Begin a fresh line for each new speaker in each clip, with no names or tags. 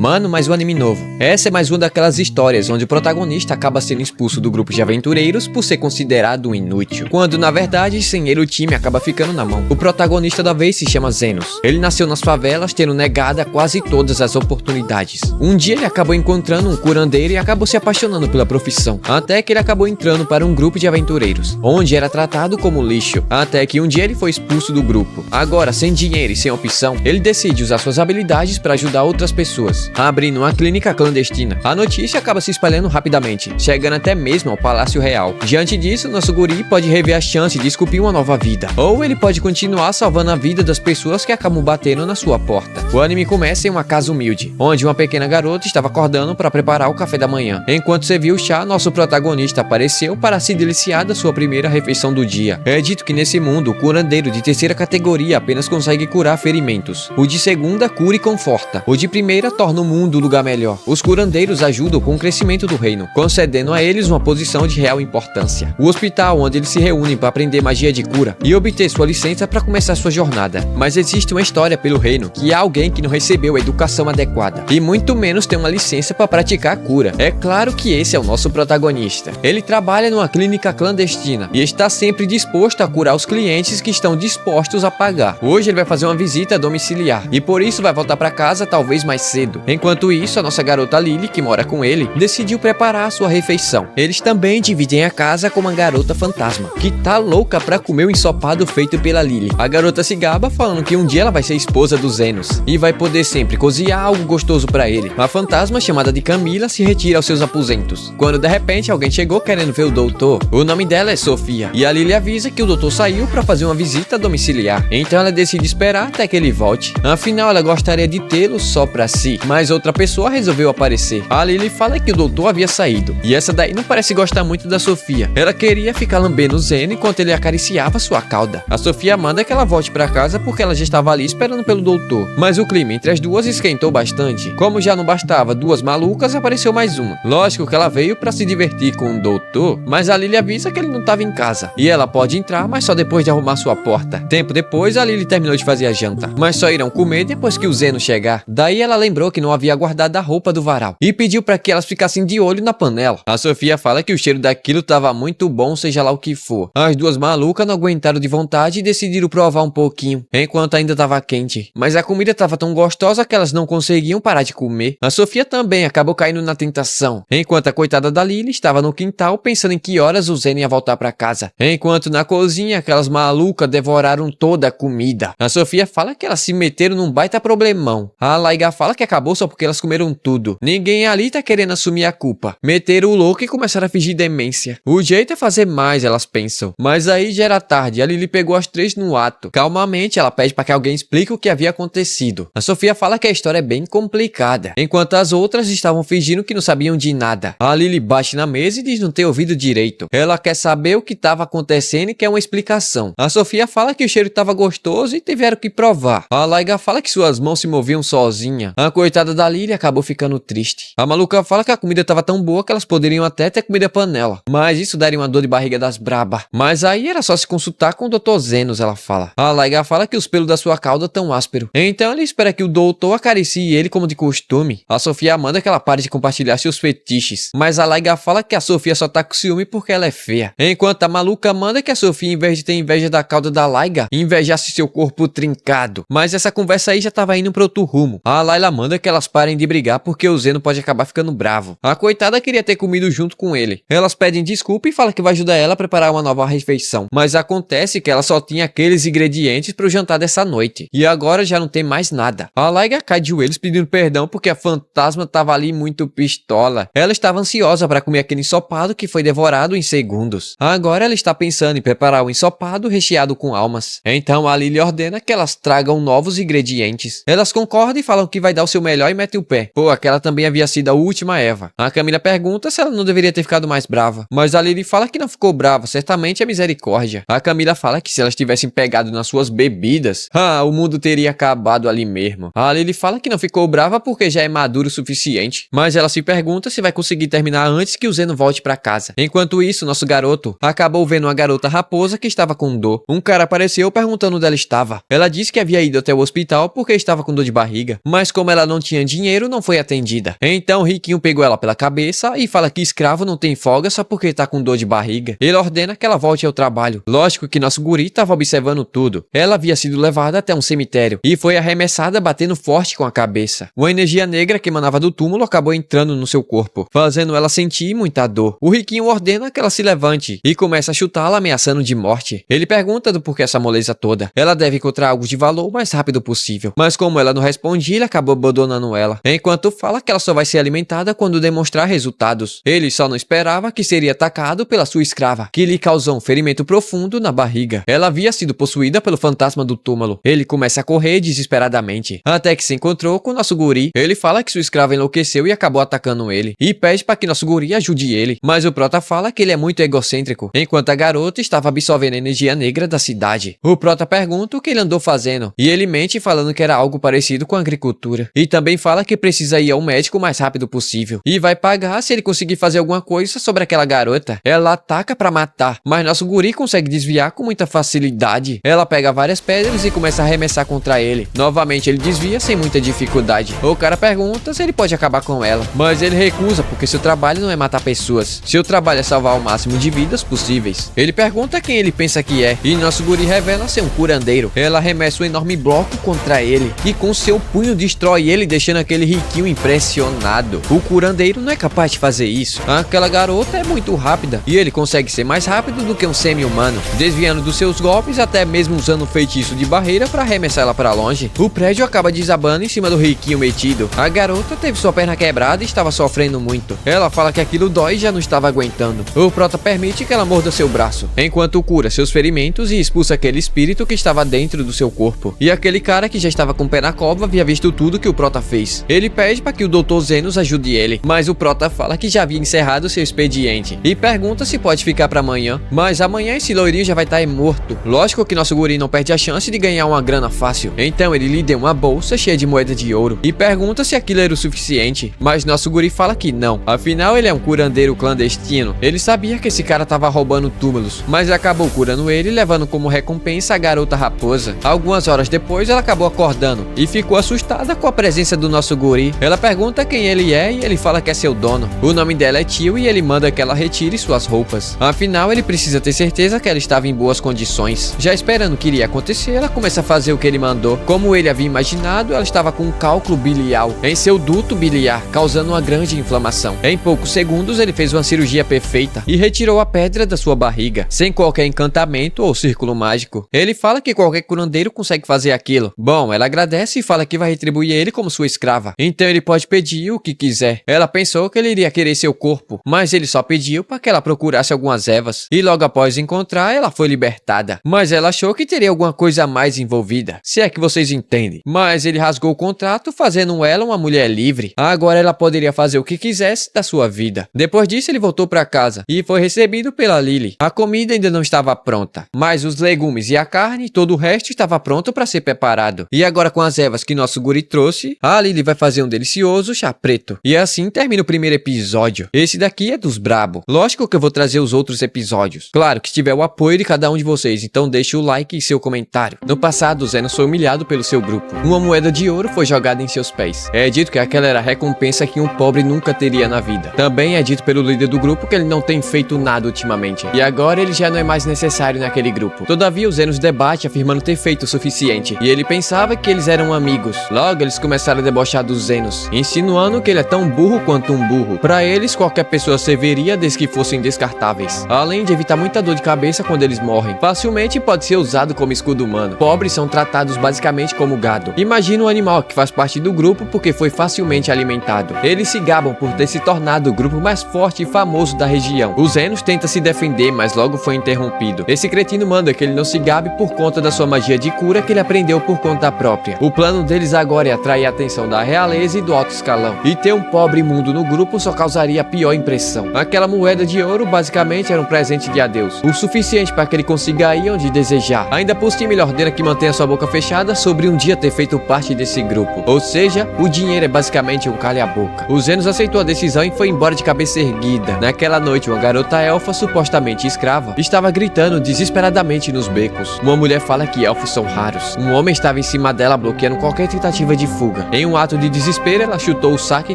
Mano, mais um anime novo. Essa é mais uma daquelas histórias onde o protagonista acaba sendo expulso do grupo de aventureiros por ser considerado um inútil, quando na verdade sem ele o time acaba ficando na mão. O protagonista da vez se chama Zenos. Ele nasceu nas favelas, tendo negada quase todas as oportunidades. Um dia ele acabou encontrando um curandeiro e acabou se apaixonando pela profissão, até que ele acabou entrando para um grupo de aventureiros, onde era tratado como lixo, até que um dia ele foi expulso do grupo. Agora, sem dinheiro e sem opção, ele decide usar suas habilidades para ajudar outras pessoas, abrindo uma clínica clandestina. A notícia acaba se espalhando rapidamente, chegando até mesmo ao Palácio Real. Diante disso, nosso guri pode rever a chance de esculpir uma nova vida, ou ele pode continuar salvando a vida das pessoas que acabam batendo na sua porta. O anime começa em uma casa humilde, onde uma pequena garota estava acordando para preparar o café da manhã. Enquanto servia o chá, nosso protagonista apareceu para se deliciar da sua primeira refeição do dia. É dito que nesse mundo, o curandeiro de terceira categoria apenas consegue curar ferimentos. O de segunda cura e conforta. O de primeira torna o mundo um lugar melhor. Os curandeiros ajudam com o crescimento do reino, concedendo a eles uma posição de real importância. O hospital onde eles se reúnem para aprender magia de cura e obter sua licença para começar sua jornada. Mas existe uma história pelo reino que há alguém que não recebeu a educação adequada e muito menos tem uma licença para praticar a cura. É claro que esse é o nosso protagonista. Ele trabalha numa clínica clandestina e está sempre disposto a curar os clientes que estão dispostos a pagar. Hoje ele vai fazer uma visita domiciliar e por isso vai voltar para casa talvez mais cedo. Enquanto isso, a nossa garota Lily, que mora com ele, decidiu preparar a sua refeição. Eles também dividem a casa com uma garota fantasma, que tá louca pra comer o ensopado feito pela Lily. A garota se gaba falando que um dia ela vai ser esposa do Zenos e vai poder sempre cozinhar algo gostoso pra ele. A fantasma, chamada de Camila, se retira aos seus aposentos, quando de repente alguém chegou querendo ver o doutor. O nome dela é Sofia, e a Lily avisa que o doutor saiu pra fazer uma visita domiciliar. Então ela decide esperar até que ele volte. Afinal, ela gostaria de tê-lo só pra si, mas outra pessoa resolveu aparecer. A Lily fala que o doutor havia saído, e essa daí não parece gostar muito da Sofia. Ela queria ficar lambendo o Zeno enquanto ele acariciava sua cauda. A Sofia manda que ela volte pra casa porque ela já estava ali esperando pelo doutor. Mas o clima entre as duas esquentou bastante. Como já não bastava duas malucas, apareceu mais uma. Lógico que ela veio pra se divertir com o doutor, mas a Lily avisa que ele não estava em casa, e ela pode entrar, mas só depois de arrumar sua porta. Tempo depois, a Lily terminou de fazer a janta, mas só irão comer depois que o Zeno chegar. Daí ela lembrou que não havia guardado a roupa do varal e pediu para que elas ficassem de olho na panela. A Sofia fala que o cheiro daquilo estava muito bom, seja lá o que for. As duas malucas não aguentaram de vontade e decidiram provar um pouquinho, enquanto ainda estava quente. Mas a comida estava tão gostosa que elas não conseguiam parar de comer. A Sofia também acabou caindo na tentação, enquanto a coitada da Lily estava no quintal pensando em que horas o Zen ia voltar para casa. Enquanto na cozinha, aquelas malucas devoraram toda a comida. A Sofia fala que elas se meteram num baita problemão. A Laiga fala que acabou só porque elas comeram tudo. Ninguém ali tá querendo assumir a culpa. Meteram o louco e começaram a fingir demência. O jeito é fazer mais, elas pensam. Mas aí já era tarde e a Lily pegou as três no ato. Calmamente, ela pede para que alguém explique o que havia acontecido. A Sofia fala que a história é bem complicada, enquanto as outras estavam fingindo que não sabiam de nada. A Lily bate na mesa e diz não ter ouvido direito. Ela quer saber o que estava acontecendo e quer uma explicação. A Sofia fala que o cheiro estava gostoso e tiveram que provar. A Laiga fala que suas mãos se moviam sozinha. A coitada da Lily acabou ficando triste. A maluca fala que a comida estava tão boa que elas poderiam até ter comida panela, mas isso daria uma dor de barriga das braba. Mas aí era só se consultar com o Dr. Zenos, ela fala. A Laiga fala que os pelos da sua cauda tão áspero. Então ele espera que o doutor acaricie ele como de costume. A Sofia manda que ela pare de compartilhar seus fetiches, mas a Laiga fala que a Sofia só tá com ciúme porque ela é feia. Enquanto a maluca manda que a Sofia, em vez de ter inveja da cauda da Laiga, invejasse seu corpo trincado. Mas essa conversa aí já tava indo pra outro rumo. A Layla manda que elas parem de brigar porque o Zeno pode acabar ficando bravo. A coitada queria ter comido junto com ele. Elas pedem desculpa e falam que vai ajudar ela a preparar uma nova refeição. Mas acontece que ela só tinha aqueles ingredientes pro jantar dessa noite. E agora já não tem mais nada. A Laiga cai de joelhos pedindo perdão porque a fantasma tava ali muito pistola. Ela estava ansiosa para comer aquele ensopado que foi devorado em segundos. Agora ela está pensando em preparar o ensopado recheado com almas. Então a Lily ordena que elas tragam novos ingredientes. Elas concordam e falam que vai dar o seu melhor e metem o pé. Pô, aquela também havia sido a última Eva. A Camila pergunta se ela não deveria ter ficado mais brava. Mas a Lily fala que não ficou brava, certamente é misericórdia. A Camila fala que se elas tivessem pegado nas suas bebidas, o mundo teria acabado ali mesmo. A Lily fala que não ficou brava porque já é maduro o suficiente. Mas ela se pergunta se vai conseguir terminar antes que o Zeno volte pra casa. Enquanto isso, nosso garoto acabou vendo uma garota raposa que estava com dor. Um cara apareceu perguntando onde ela estava. Ela disse que havia ido até o hospital porque estava com dor de barriga. Mas como ela não tinha tinha dinheiro não foi atendida. Então o riquinho pegou ela pela cabeça e fala que escravo não tem folga só porque tá com dor de barriga. Ele ordena que ela volte ao trabalho. Lógico que nosso guri tava observando tudo. Ela havia sido levada até um cemitério e foi arremessada batendo forte com a cabeça. Uma energia negra que emanava do túmulo acabou entrando no seu corpo, fazendo ela sentir muita dor. O riquinho ordena que ela se levante e começa a chutá-la, ameaçando de morte. Ele pergunta do porquê essa moleza toda. Ela deve encontrar algo de valor o mais rápido possível, mas como ela não respondia, ele acabou abandonando ela, enquanto fala que ela só vai ser alimentada quando demonstrar resultados. Ele só não esperava que seria atacado pela sua escrava, que lhe causou um ferimento profundo na barriga. Ela havia sido possuída pelo fantasma do túmulo. Ele começa a correr desesperadamente, até que se encontrou com nosso guri. Ele fala que sua escrava enlouqueceu e acabou atacando ele, e pede para que nosso guri ajude ele, mas o prota fala que ele é muito egocêntrico, enquanto a garota estava absorvendo a energia negra da cidade. O prota pergunta o que ele andou fazendo, e ele mente falando que era algo parecido com a agricultura, e também fala que precisa ir ao médico o mais rápido possível, e vai pagar se ele conseguir fazer alguma coisa sobre aquela garota. Ela ataca para matar, mas nosso guri consegue desviar com muita facilidade. Ela pega várias pedras e começa a arremessar contra ele. Novamente ele desvia sem muita dificuldade. O cara pergunta se ele pode acabar com ela, mas ele recusa porque seu trabalho não é matar pessoas. Seu trabalho é salvar o máximo de vidas possíveis. Ele pergunta quem ele pensa que é, e nosso guri revela ser um curandeiro. Ela arremessa um enorme bloco contra ele e com seu punho destrói ele, deixando aquele riquinho impressionado. O curandeiro não é capaz de fazer isso. Aquela garota é muito rápida e ele consegue ser mais rápido do que um semi-humano, desviando dos seus golpes, até mesmo usando um feitiço de barreira para arremessar ela para longe. O prédio acaba desabando em cima do riquinho metido. A garota teve sua perna quebrada e estava sofrendo muito. Ela fala que aquilo dói e já não estava aguentando. O prota permite que ela morda seu braço, enquanto cura seus ferimentos e expulsa aquele espírito que estava dentro do seu corpo. E aquele cara que já estava com o pé na cova havia visto tudo que o prota fez. Ele pede para que o Dr. Zenos ajude ele, mas o prota fala que já havia encerrado seu expediente e pergunta se pode ficar para amanhã, mas amanhã esse loirinho já vai estar morto. Lógico que nosso guri não perde a chance de ganhar uma grana fácil, então ele lhe deu uma bolsa cheia de moeda de ouro e pergunta se aquilo era o suficiente, mas nosso guri fala que não, afinal ele é um curandeiro clandestino. Ele sabia que esse cara tava roubando túmulos, mas acabou curando ele, levando como recompensa a garota raposa. Algumas horas depois ela acabou acordando e ficou assustada com a presença do nosso guri. Ela pergunta quem ele é e ele fala que é seu dono. O nome dela é Tio e ele manda que ela retire suas roupas. Afinal ele precisa ter certeza que ela estava em boas condições. Já esperando o que iria acontecer, ela começa a fazer o que ele mandou. Como ele havia imaginado, ela estava com um cálculo biliar em seu duto biliar, causando uma grande inflamação. Em poucos segundos ele fez uma cirurgia perfeita e retirou a pedra da sua barriga, sem qualquer encantamento ou círculo mágico. Ele fala que qualquer curandeiro consegue fazer aquilo. Bom, ela agradece e fala que vai retribuir ele como sua escrava, então ele pode pedir o que quiser. Ela pensou que ele iria querer seu corpo, mas ele só pediu para que ela procurasse algumas ervas, e logo após encontrar, ela foi libertada. Mas ela achou que teria alguma coisa a mais envolvida, se é que vocês entendem. Mas ele rasgou o contrato, fazendo ela uma mulher livre. Agora ela poderia fazer o que quisesse da sua vida. Depois disso ele voltou para casa e foi recebido pela Lily. A comida ainda não estava pronta, mas os legumes e a carne, todo o resto estava pronto para ser preparado. E agora com as ervas que nosso guri trouxe, a Lily vai fazer um delicioso chá preto. E assim termina o primeiro episódio. Esse daqui é dos brabo. Lógico que eu vou trazer os outros episódios. Claro que tiver o apoio de cada um de vocês, então deixe o like e seu comentário. No passado, Zenos foi humilhado pelo seu grupo. Uma moeda de ouro foi jogada em seus pés. É dito que aquela era a recompensa que um pobre nunca teria na vida. Também é dito pelo líder do grupo que ele não tem feito nada ultimamente, e agora ele já não é mais necessário naquele grupo. Todavia, o Zenos debate afirmando ter feito o suficiente, e ele pensava que eles eram amigos. Logo, eles começaram a debochar do Zenos, insinuando que ele é tão burro quanto um burro. Para eles, qualquer pessoa serviria desde que fossem descartáveis, além de evitar muita dor de cabeça quando eles morrem. Facilmente pode ser usado como escudo humano. Pobres são tratados basicamente como gado. Imagina um animal que faz parte do grupo porque foi facilmente alimentado. Eles se gabam por ter se tornado o grupo mais forte e famoso da região. O Zenos tenta se defender, mas logo foi interrompido. Esse cretino manda que ele não se gabe por conta da sua magia de cura que ele aprendeu por conta própria. O plano deles agora é atrair a atenção da realeza e do alto escalão, e ter um pobre imundo no grupo só causaria a pior impressão. Aquela moeda de ouro basicamente era um presente de adeus, o suficiente para que ele consiga ir onde desejar. Ainda por cima ele ordena que mantenha sua boca fechada sobre um dia ter feito parte desse grupo, ou seja, o dinheiro é basicamente um calha-boca. O Zenos aceitou a decisão e foi embora de cabeça erguida. Naquela noite, uma garota elfa, supostamente escrava, estava gritando desesperadamente nos becos. Uma mulher fala que elfos são raros. Um homem estava em cima dela bloqueando qualquer tentativa de fuga. Em um ato de desespero, ela chutou o saque e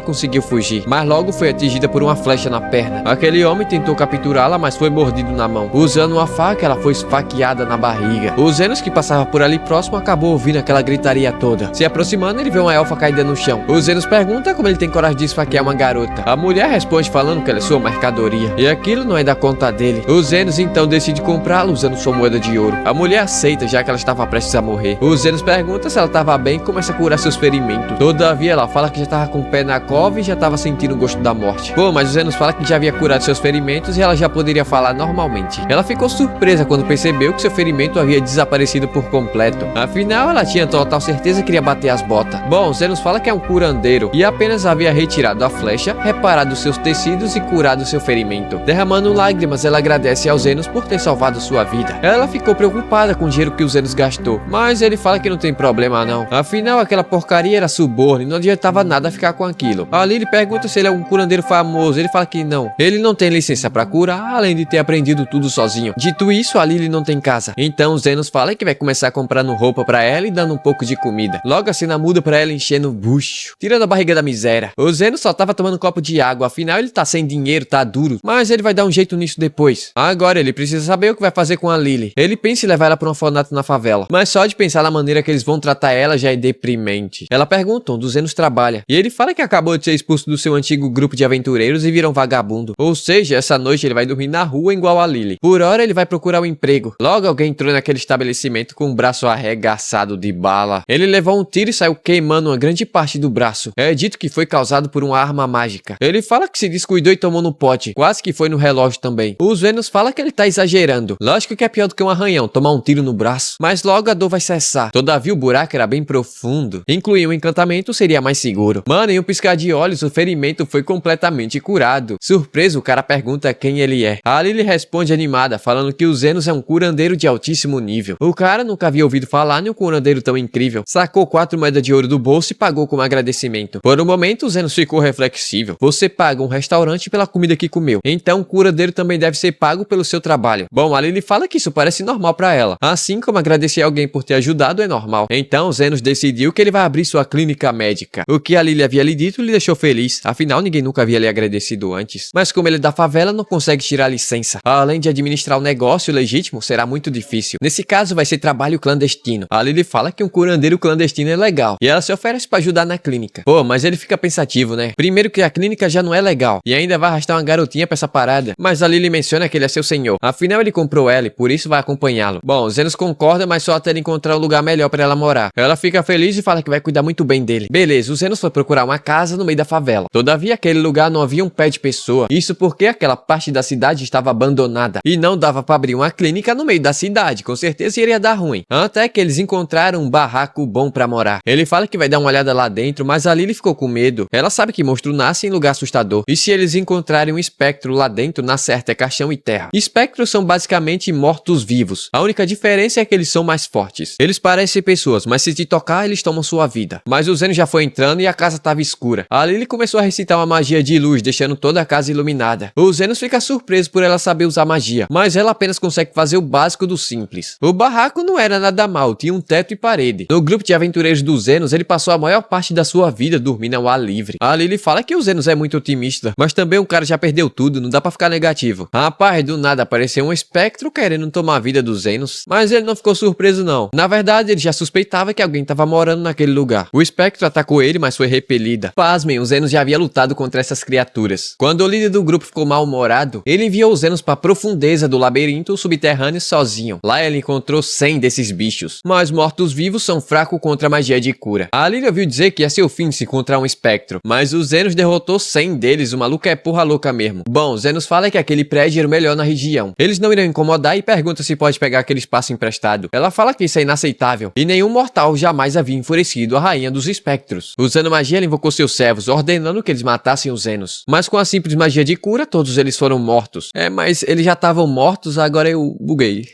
conseguiu fugir, mas logo foi atingida por uma flecha na perna. Aquele homem tentou capturá-la, mas foi mordido na mão. Usando uma faca, ela foi esfaqueada na barriga. O Zenos, que passava por ali próximo, acabou ouvindo aquela gritaria toda. Se aproximando, ele vê uma elfa caída no chão. O Zenos pergunta como ele tem coragem de esfaquear uma garota. A mulher responde falando que ela é sua mercadoria, e aquilo não é da conta dele. O Zenos então decide comprá-la usando sua moeda de ouro. A mulher aceita, já que ela estava prestes a morrer. O Zenos pergunta se ela estava bem e começa a curar seus ferimentos. Todavia, ela fala que já estava com o pé na cova e já estava sentindo o gosto da morte. Pô, mas o Zenos fala que já havia curado seus ferimentos e ela já poderia falar normalmente. Ela ficou surpresa quando percebeu que seu ferimento havia desaparecido por completo. Afinal, ela tinha total certeza que iria bater as botas. Bom, Zenos fala que é um curandeiro e apenas havia retirado a flecha, reparado seus tecidos e curado seu ferimento. Derramando lágrimas, ela agradece ao Zenos por ter salvado sua vida. Ela ficou preocupada com o dinheiro que o Zenos gastou, mas ele fala que não tem problema não. Afinal, aquela porcaria era suborno e não adiantava nada ficar com aquilo. A Lily pergunta se ele é um curandeiro famoso, ele fala que não. Ele não tem licença pra curar, além de ter aprendido tudo sozinho. Dito isso, a Lily não tem casa. Então, Zenos fala que vai começar comprando roupa pra ela e dando um pouco de comida. Logo a cena muda pra ela enchendo o bucho, tirando a barriga da miséria. O Zenos só tava tomando um copo de água, afinal ele tá sem dinheiro, tá duro, mas ele vai dar um jeito nisso depois. Agora ele precisa saber o que vai fazer com a Lily. Ele pensa em levar ela pra um orfanato na favela, mas só de pensar na maneira que eles vão tratar ela já é deprimente. Ela pergunta onde o Zenos trabalha, e ele fala que acabou de ser expulso do seu antigo grupo de aventureiros e vira um vagabundo. Ou seja, essa noite ele vai dormir na rua igual a Lily. Por hora ele vai procurar um emprego. Logo alguém entrou naquele estabelecimento com o braço arregaçado de bala. Ele levou um tiro e saiu queimando uma grande parte do braço. É dito que foi causado por uma arma mágica. Ele fala que se descuidou e tomou no pote. Quase que foi no relógio também. O Zenos fala que ele tá exagerando. Lógico que é pior do que um arranhão, tomar um tiro no braço. Mas logo a dor vai cessar. Todavia o buraco era bem profundo. Incluir um encantamento seria mais seguro. Mano, em um piscar de olhos, o ferimento foi completamente curado. Surpreso, o cara pergunta quem ele é. A Lily responde animada, falando que o Zenos é um curandeiro de altíssimo nível. O cara nunca havia ouvido falar em um curandeiro tão incrível. Sacou 4 moedas de ouro do bolso e pagou como agradecimento. Por um momento, o Zenos ficou reflexível. Você paga um restaurante pela comida que comeu. Então, o curandeiro também deve ser pago pelo seu trabalho. Bom, a Lily fala que isso parece normal pra ela. Assim como agradecer alguém por ter ajudado é normal. Então, o Zenos decidiu que ele vai abrir sua clínica médica. O que a Lily havia lhe dito lhe deixou feliz. Afinal, ninguém nunca havia lhe agradecido antes. Mas como ele é da favela, não consegue tirar licença. Além de administrar o negócio legítimo, será muito difícil. Nesse caso, vai ser trabalho clandestino. A Lily fala que um curandeiro clandestino é legal. E ela se oferece pra ajudar na clínica. Pô, mas ele fica pensativo, né? Primeiro que a clínica já não é legal. E ainda vai arrastar uma garotinha pra essa parada. Mas a Lily menciona que ele é seu senhor. Afinal, ele comprou ela e por isso vai acompanhá-lo. Bom, Zenos concorda, mas só até ele encontrar um lugar melhor pra ela morar. Ela fica feliz e fala que vai cuidar muito bem dele. Beleza, o Zenos foi procurar uma casa no meio da favela. Todavia, aquele lugar não havia um pé de pessoa. Isso porque aquela parte da cidade estava abandonada. E não dava pra abrir uma clínica no meio da cidade. Com certeza iria dar ruim. Até que eles encontraram um barraco bom pra morar. Ele fala que vai dar uma olhada lá dentro, mas a Lily ficou com medo. Ela sabe que monstro nasce em lugar assustador. E se eles encontrarem um espectro lá dentro, na certa é caixão e terra. Espectros são basicamente mortos-vivos. A única diferença é que eles são mais fortes. Eles parecem pessoas, mas se te tocar, eles tomam sua vida. Mas o Zenos já foi entrando e a casa estava escura. A Lily começou a recitar uma magia de luz, deixando toda a casa iluminada. O Zenos fica surpreso por ela saber usar magia, mas ela apenas consegue fazer o básico do simples. O barraco não era nada mal, tinha um teto e parede. No grupo de aventureiros do Zenos, ele passou a maior parte da sua vida dormindo ao ar livre. A Lily fala que o Zenos é muito otimista, mas também um cara já perdeu tudo, não dá pra ficar negativo. Rapaz, do nada apareceu um espectro querendo tomar a vida do Zenos, mas ele não ficou surpreso não. Na verdade, ele já suspeitava que alguém tava morando naquele lugar. O espectro atacou ele, mas foi repelida. Pasmem, o Zenos já havia lutado contra essas criaturas. Quando o líder do grupo ficou mal-humorado, ele enviou o Zenos pra profundeza do labirinto subterrâneo sozinho. Lá ele encontrou 100 desses bichos, mas mortos-vivos são fracos contra a magia de cura. A Lily ouviu dizer que ia ser o fim se encontrar um espectro, mas o Zenos derrotou 100 deles, o maluco é porra louca mesmo. Bom, Zenos fala que aquele prédio era o melhor na região. Eles não irão incomodar e pergunta se pode pegar aquele espaço emprestado. Ela fala que isso é inaceitável, e nenhum mortal jamais havia enfurecido a rainha dos espectros. Usando magia, ela invocou seus servos, ordenando que eles matassem os Zenos. Mas com a simples magia de cura, todos eles foram mortos. Mas eles já estavam mortos, agora eu buguei.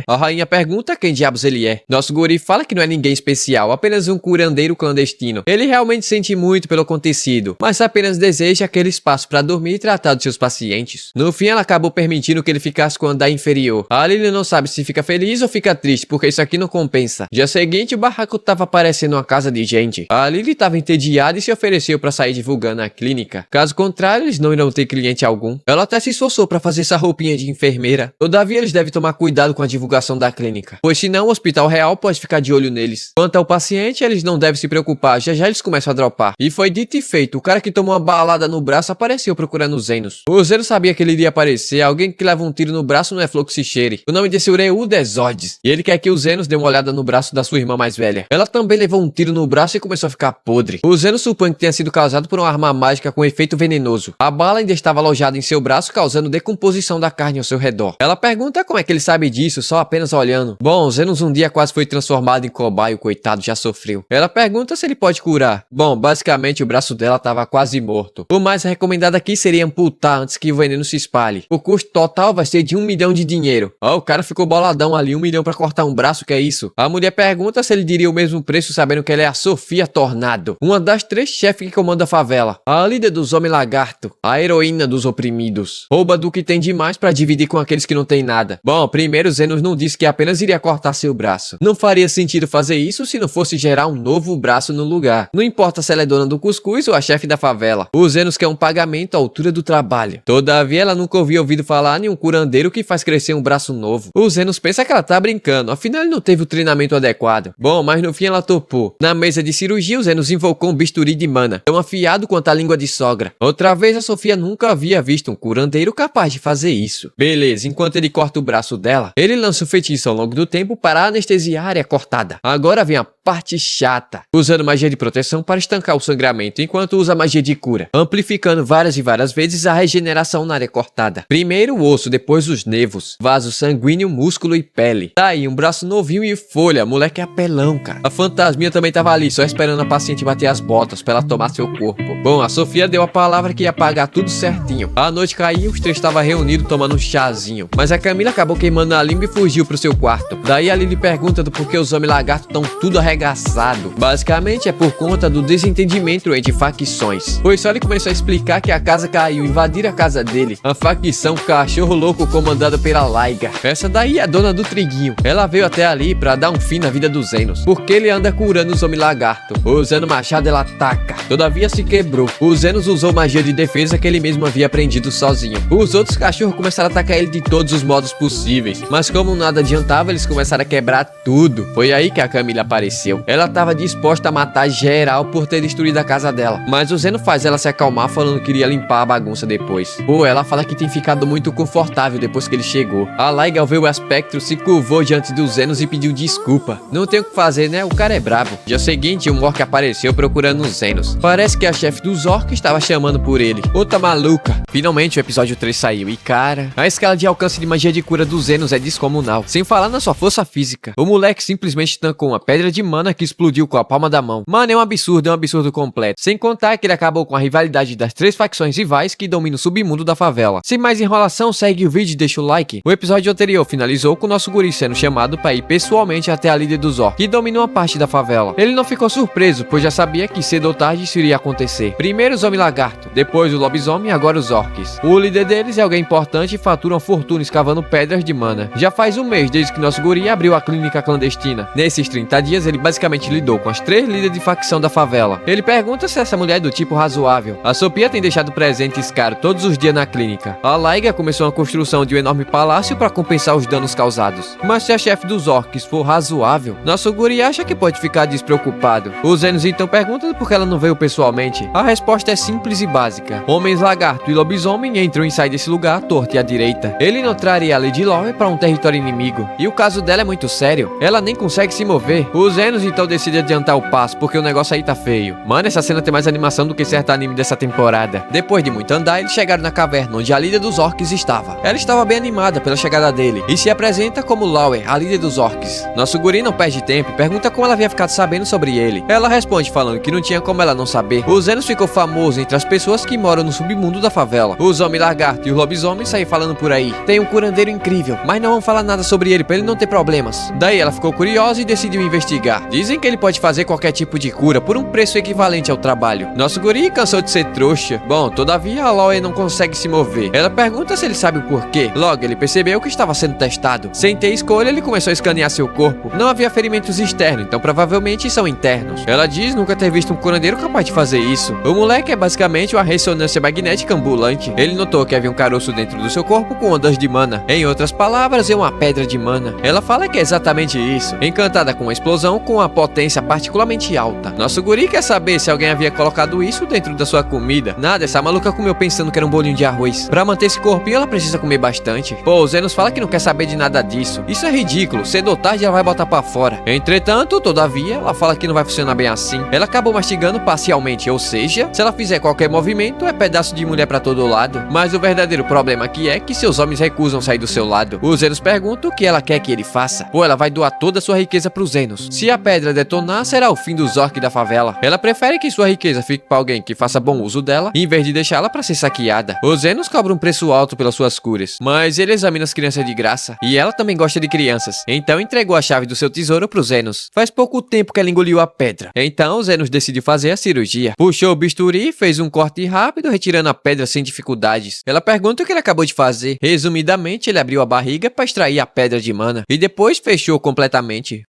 A rainha pergunta quem diabos ele é. Nosso guri fala que não é ninguém especial, apenas um curandeiro clandestino. Ele realmente sente muito pelo acontecido, mas apenas deseja aquele espaço para dormir e tratar dos seus pacientes. No fim, ela acabou permitindo que ele ficasse com o andar inferior. A Lily não sabe se fica feliz ou fica triste, porque isso aqui não compensa. Dia seguinte, o barraco tava parecendo uma casa de gente. A Lily tava entediada e se ofereceu para sair divulgando a clínica. Caso contrário, eles não irão ter cliente algum. Ela até se esforçou para fazer essa roupinha de enfermeira. Todavia, eles devem tomar cuidado com a divulgação da clínica, pois senão o hospital real pode ficar de olho neles. Quanto ao paciente, eles não devem se preocupar, já já eles começam a dropar. E foi dito e feito, o cara que tomou uma balada no braço apareceu procurando os Zenos. O Zeno sabia que ele iria aparecer, alguém que leva um tiro no braço não é Fluxichere. O nome desse Ureudo é Zodes, e ele quer que o Zenos dê uma olhada no braço da sua irmã mais velha. Ela também levou um tiro no braço e começou a ficar podre. O Zeno supõe que tenha sido causado por uma arma mágica com efeito venenoso. A bala ainda estava alojada em seu braço, causando decomposição da carne ao seu redor. Ela pergunta como é que ele sabe disso, só apenas olhando. Bom, Zenos um dia quase foi transformado em cobaia, o coitado já sofreu. Ela pergunta se ele pode curar. Bom, basicamente o braço dela estava quase morto. O mais recomendado aqui seria amputar antes que o veneno se espalhe. O custo total vai ser de 1 milhão de dinheiro. Ó, o cara ficou boladão ali, 1 milhão pra cortar um braço, que é isso? A mulher pergunta se ele diria o mesmo preço sabendo que ela é a Sofia Tornado, uma das 3 chefes que comanda a favela. A líder dos Homens Lagarto, a heroína dos oprimidos. Rouba do que tem demais pra dividir com aqueles que não tem nada. Bom, primeiro Zenos não disse que apenas iria cortar seu braço. Não faria sentido fazer isso se não fosse gerar um novo braço no lugar. Não importa se ela é dona do cuscuz ou a chefe da favela. O Zenos quer um pagamento à altura do trabalho. Todavia, ela nunca havia ouvido falar em um curandeiro que faz crescer um braço novo. O Zenos pensa que ela tá brincando, afinal ele não teve o treinamento adequado. Bom, mas no fim ela topou. Na mesa de cirurgia, o Zenos invocou um bisturi de mana, tão afiado quanto a língua de sogra. Outra vez, a Sofia nunca havia visto um curandeiro capaz de fazer isso. Beleza, enquanto ele corta o braço dela, ele lança o feitiço ao longo do tempo para anestesiar a área cortada. Agora vem a parte chata, usando magia de proteção para estancar o sangramento, enquanto usa magia de cura, amplificando várias e várias vezes a regeneração na área cortada. Primeiro o osso, depois os nervos, vaso sanguíneo, músculo e pele. Daí um braço novinho e folha, moleque é apelão, cara. A fantasminha também tava ali, só esperando a paciente bater as botas pra ela tomar seu corpo. Bom, a Sofia deu a palavra que ia pagar tudo certinho. A noite caiu, os 3 estavam reunidos tomando um chazinho, mas a Camila acabou queimando a língua e fugiu pro seu quarto. Daí a Lily pergunta do porquê os Homens Lagarto estão tudo arregaçado. Basicamente é por conta do desentendimento entre facções. Pois só ele começou a explicar que a casa caiu, invadiram a casa dele. A facção Cachorro Louco comandada pela Laiga. Essa daí é a dona do Triguinho. Ela veio até ali pra dar um fim na vida dos Zenos, porque ele anda curando os Homens Lagarto. Usando machado ela ataca. Todavia se quebrou. O Zenos usou magia de defesa que ele mesmo havia aprendido sozinho. Os outros cachorros começaram a atacar ele de todos os modos possíveis, mas como nada adiantava, eles começaram a quebrar tudo. Foi aí que a Camila apareceu. Ela estava disposta a matar geral por ter destruído a casa dela, mas o Zeno faz ela se acalmar falando que iria limpar a bagunça depois. Pô, ela fala que tem ficado muito confortável depois que ele chegou. A Laiga, ao ver o aspecto, se curvou diante dos Zenos e pediu desculpa. Não tem o que fazer, né? O cara é brabo. Dia seguinte, um orc apareceu procurando os Zenos. Parece que a chefe dos orcs estava chamando por ele. Outra maluca. Finalmente o episódio 3 saiu e cara, a escala de alcance de magia de cura dos Zenos é descomunal. Sem falar na sua força física. O moleque simplesmente tancou uma pedra de mana que explodiu com a palma da mão. Mano, é um absurdo completo. Sem contar que ele acabou com a rivalidade das 3 facções rivais que dominam o submundo da favela. Sem mais enrolação, segue o vídeo e deixa o like. O episódio anterior finalizou com o nosso guri sendo chamado para ir pessoalmente até a líder dos orcs, que domina uma parte da favela. Ele não ficou surpreso, pois já sabia que cedo ou tarde isso iria acontecer. Primeiro os Homem Lagarto, depois o lobisomem e agora os orcs. O líder deles é alguém importante e fatura uma fortuna escavando pedras de mana. Já faz um mês desde que nosso guri abriu a clínica clandestina. Nesses 30 dias ele basicamente lidou com as 3 líderes de facção da favela. Ele pergunta se essa mulher é do tipo razoável. A Sofia tem deixado presentes caros todos os dias na clínica. A Laiga começou a construção de um enorme palácio para compensar os danos causados. Mas se a chefe dos orcs for razoável, nosso guri acha que pode ficar despreocupado. Os Zenos então perguntam por que ela não veio pessoalmente. A resposta é simples e básica. Homens lagarto e lobisomem entram e saem desse lugar à torta e à direita. Ele não traria a Lady Lore para um território inimigo. E o caso dela é muito sério. Ela nem consegue se mover. Os Zenos então decidem adiantar o passo porque o negócio aí tá feio. Mano, essa cena tem mais animação do que certo anime dessa temporada. Depois de muito andar, eles chegaram na caverna onde a líder dos orcs estava. Ela estava bem animada pela chegada dele e se apresenta como Lauer, a líder dos orcs. Nosso guri não perde tempo e pergunta como ela havia ficado sabendo sobre ele. Ela responde falando que não tinha como ela não saber. O Zenos ficou famoso entre as pessoas que moram no submundo da favela. Os Homem Lagarto e os lobisomens saem falando por aí. Tem um curandeiro incrível, mas não falar nada sobre ele pra ele não ter problemas. Daí ela ficou curiosa e decidiu investigar. Dizem que ele pode fazer qualquer tipo de cura por um preço equivalente ao trabalho. Nosso guri cansou de ser trouxa. Bom, todavia a Loe não consegue se mover. Ela pergunta se ele sabe o porquê. Logo, ele percebeu que estava sendo testado. Sem ter escolha, ele começou a escanear seu corpo. Não havia ferimentos externos, então provavelmente são internos. Ela diz nunca ter visto um curandeiro capaz de fazer isso. O moleque é basicamente uma ressonância magnética ambulante. Ele notou que havia um caroço dentro do seu corpo com ondas de mana. Em outras palavras, é uma pedra de mana. Ela fala que é exatamente isso. Encantada com uma explosão com uma potência particularmente alta. Nosso guri quer saber se alguém havia colocado isso dentro da sua comida. Nada, essa maluca comeu pensando que era um bolinho de arroz. Pra manter esse corpinho, ela precisa comer bastante. Pô, o Zenos fala que não quer saber de nada disso. Isso é ridículo. Cedo ou tarde ela vai botar pra fora. Entretanto, todavia, ela fala que não vai funcionar bem assim. Ela acabou mastigando parcialmente, ou seja, se ela fizer qualquer movimento, é pedaço de mulher pra todo lado. Mas o verdadeiro problema aqui é que seus homens recusam sair do seu lado. O Zenos pergunta o que ela quer que ele faça. Pô, ela vai doar toda a sua riqueza pro Zenos. Se a pedra detonar, será o fim dos orcs da favela. Ela prefere que sua riqueza fique pra alguém que faça bom uso dela, em vez de deixá-la pra ser saqueada. O Zenos cobra um preço alto pelas suas curas, mas ele examina as crianças de graça. E ela também gosta de crianças. Então entregou a chave do seu tesouro pro Zenos. Faz pouco tempo que ela engoliu a pedra. Então o Zenos decidiu fazer a cirurgia. Puxou o bisturi, fez um corte rápido, retirando a pedra sem dificuldades. Ela pergunta o que ele acabou de fazer. Resumidamente, ele abriu a barriga para extrair a pedra de mana e depois fechou completamente.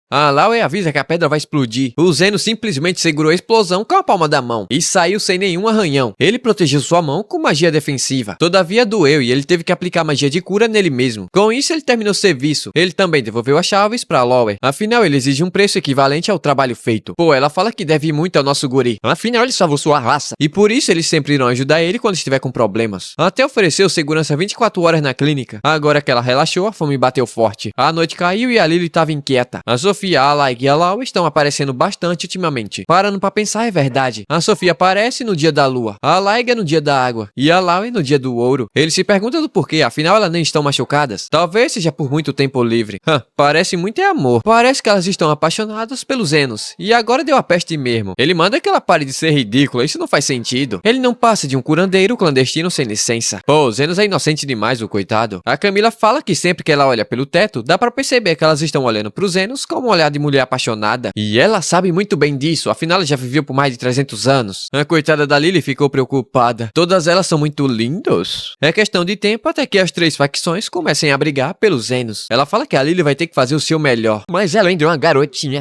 A Loe avisa que a pedra vai explodir. O Zenos simplesmente segurou a explosão com a palma da mão e saiu sem nenhum arranhão. Ele protegeu sua mão com magia defensiva. Todavia doeu e ele teve que aplicar magia de cura nele mesmo. Com isso ele terminou o serviço. Ele também devolveu as chaves pra Loe. Afinal ele exige um preço equivalente ao trabalho feito. Pô, ela fala que deve muito ao nosso guri. Afinal ele salvou sua raça. E por isso eles sempre irão ajudar ele quando estiver com problemas. Até ofereceu segurança 24 horas na clínica. Agora que ela relaxou, a fome bateu forte. A noite caiu e a Lily estava inquieta. A Sofia, a Laig e a Lau estão aparecendo bastante ultimamente. Parando pra pensar, é verdade. A Sofia aparece no dia da lua, a Laig é no dia da água e a Lau é no dia do ouro. Eles se perguntam do porquê, afinal elas nem estão machucadas. Talvez seja por muito tempo livre. Parece muito é amor. Parece que elas estão apaixonadas pelos Zenos. E agora deu a peste mesmo. Ele manda que ela pare de ser ridícula, isso não faz sentido. Ele não passa de um curandeiro clandestino sem licença. Pô, o Zenos é inocente demais, o coitado. A Camila fala que sempre que ela olha pelo teto, dá pra perceber que elas estão olhando pro Zenos como um olhar de mulher apaixonada. E ela sabe muito bem disso, afinal ela já viveu por mais de 300 anos. A coitada da Lily ficou preocupada. Todas elas são muito lindas. É questão de tempo até que as três facções comecem a brigar pelos Zenos. Ela fala que a Lily vai ter que fazer o seu melhor. Mas ela ainda é uma garotinha.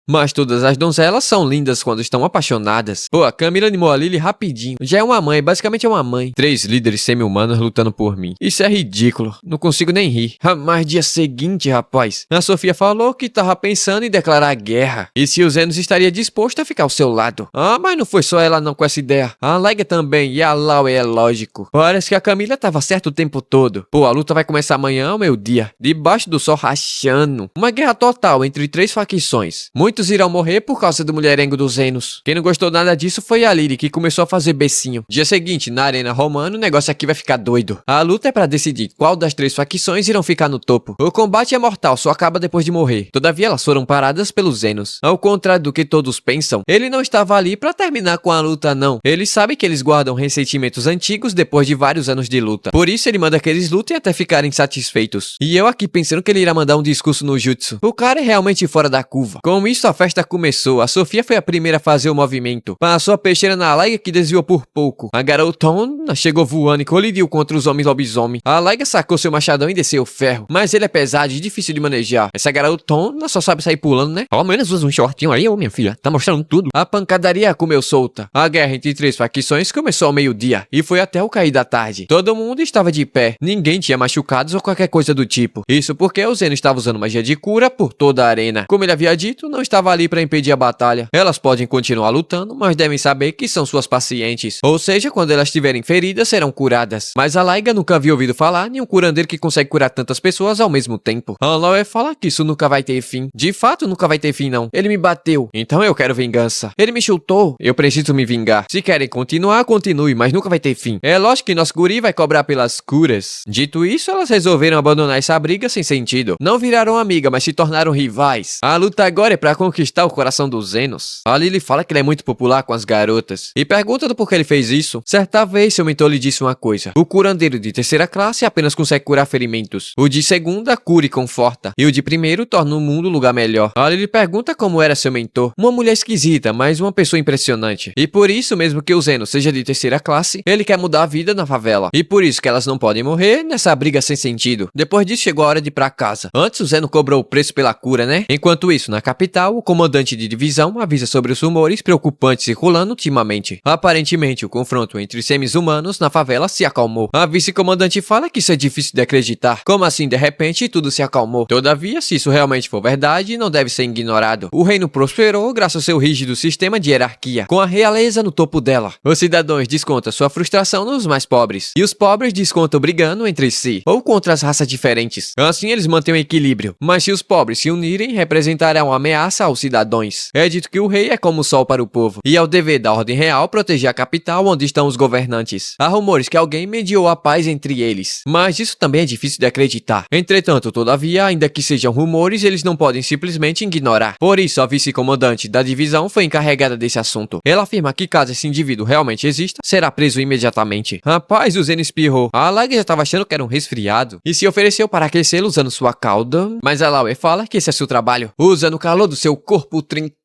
Mas todas as donzelas são lindas quando estão apaixonadas. Pô, a Camila animou a Lily rapidinho. Já é uma mãe, basicamente é uma mãe. 3 líderes semi-humanos lutando por mim. Isso é ridículo. Não consigo nem rir. Mas dia seguinte, rapaz, a Sofia falou que tava pensando em declarar guerra. E se o Zenos estaria disposto a ficar ao seu lado. Mas não foi só ela não com essa ideia. A Lega também e a Lau é lógico. Parece que a Camila tava certa o tempo todo. Pô, a luta vai começar amanhã ao meio-dia. Debaixo do sol rachando. Uma guerra total entre 3 facções. Muitos irão morrer por causa do mulherengo dos Zenos. Quem não gostou nada disso foi a Lily, que começou a fazer becinho. Dia seguinte, na Arena Romana, o negócio aqui vai ficar doido. A luta é pra decidir qual das 3 facções irão ficar no topo. O combate é mortal, só acaba depois de morrer. Todavia, elas foram paradas pelos Zenos. Ao contrário do que todos pensam, ele não estava ali pra terminar com a luta, não. Ele sabe que eles guardam ressentimentos antigos depois de vários anos de luta. Por isso, ele manda que eles lutem até ficarem satisfeitos. E eu aqui pensando que ele irá mandar um discurso no jutsu. O cara é realmente fora da curva. Com isso, a festa começou. A Sofia foi a primeira a fazer o movimento. Passou a peixeira na Laiga, que desviou por pouco. A garotona chegou voando e colidiu contra os homens lobisomem. A Laiga sacou seu machadão e desceu o ferro. Mas ele é pesado e difícil de manejar. Essa garotona só sabe sair pulando, né? Ao menos usa um shortinho aí, ô minha filha. Tá mostrando tudo. A pancadaria comeu solta. A guerra entre 3 facções começou ao meio-dia e foi até o cair da tarde. Todo mundo estava de pé. Ninguém tinha machucados ou qualquer coisa do tipo. Isso porque o Zeno estava usando magia de cura por toda a arena. Como ele havia dito, não estava ali para impedir a batalha. Elas podem continuar lutando, mas devem saber que são suas pacientes. Ou seja, quando elas estiverem feridas, serão curadas. Mas a Laiga nunca havia ouvido falar em um curandeiro que consegue curar tantas pessoas ao mesmo tempo. A Loe fala que isso nunca vai ter fim. De fato, nunca vai ter fim, não. Ele me bateu, então eu quero vingança. Ele me chutou, eu preciso me vingar. Se querem continuar, continue, mas nunca vai ter fim. É lógico que nosso guri vai cobrar pelas curas. Dito isso, elas resolveram abandonar essa briga sem sentido. Não viraram amiga, mas se tornaram rivais. A luta agora é pra conquistar o coração dos Zenos. A Lily fala que ele é muito popular com as garotas e pergunta do porquê ele fez isso. Certa vez, seu mentor lhe disse uma coisa: o curandeiro de terceira classe apenas consegue curar ferimentos. O de segunda cura e conforta, e o de primeiro torna o mundo um lugar melhor. A Lily pergunta como era seu mentor. Uma mulher esquisita, mas uma pessoa impressionante. E por isso, mesmo que o Zeno seja de terceira classe, ele quer mudar a vida na favela. E por isso que elas não podem morrer nessa briga sem sentido. Depois disso, chegou a hora de ir pra casa. Antes, o Zeno cobrou o preço pela cura, né? Enquanto isso, na capital, o comandante de divisão avisa sobre os rumores preocupantes circulando ultimamente. Aparentemente, o confronto entre seres-humanos na favela se acalmou. A vice-comandante fala que isso é difícil de acreditar. Como assim, de repente, tudo se acalmou? Todavia, se isso realmente for verdade, não deve ser ignorado. O reino prosperou graças ao seu rígido sistema de hierarquia, com a realeza no topo dela. Os cidadãos descontam sua frustração nos mais pobres, e os pobres descontam brigando entre si, ou contra as raças diferentes. Assim, eles mantêm o equilíbrio. Mas se os pobres se unirem, representarão uma ameaça aos cidadãos. É dito que o rei é como o sol para o povo, e é o dever da ordem real proteger a capital onde estão os governantes. Há rumores que alguém mediou a paz entre eles, mas isso também é difícil de acreditar. Entretanto, todavia, ainda que sejam rumores, eles não podem simplesmente ignorar. Por isso, a vice-comandante da divisão foi encarregada desse assunto. Ela afirma que caso esse indivíduo realmente exista, será preso imediatamente. Rapaz, o Zeno espirrou. A Alaga já estava achando que era um resfriado e se ofereceu para aquecê-lo usando sua cauda, mas a Laue fala que esse é seu trabalho. Usa no calor do seu corpo trincado.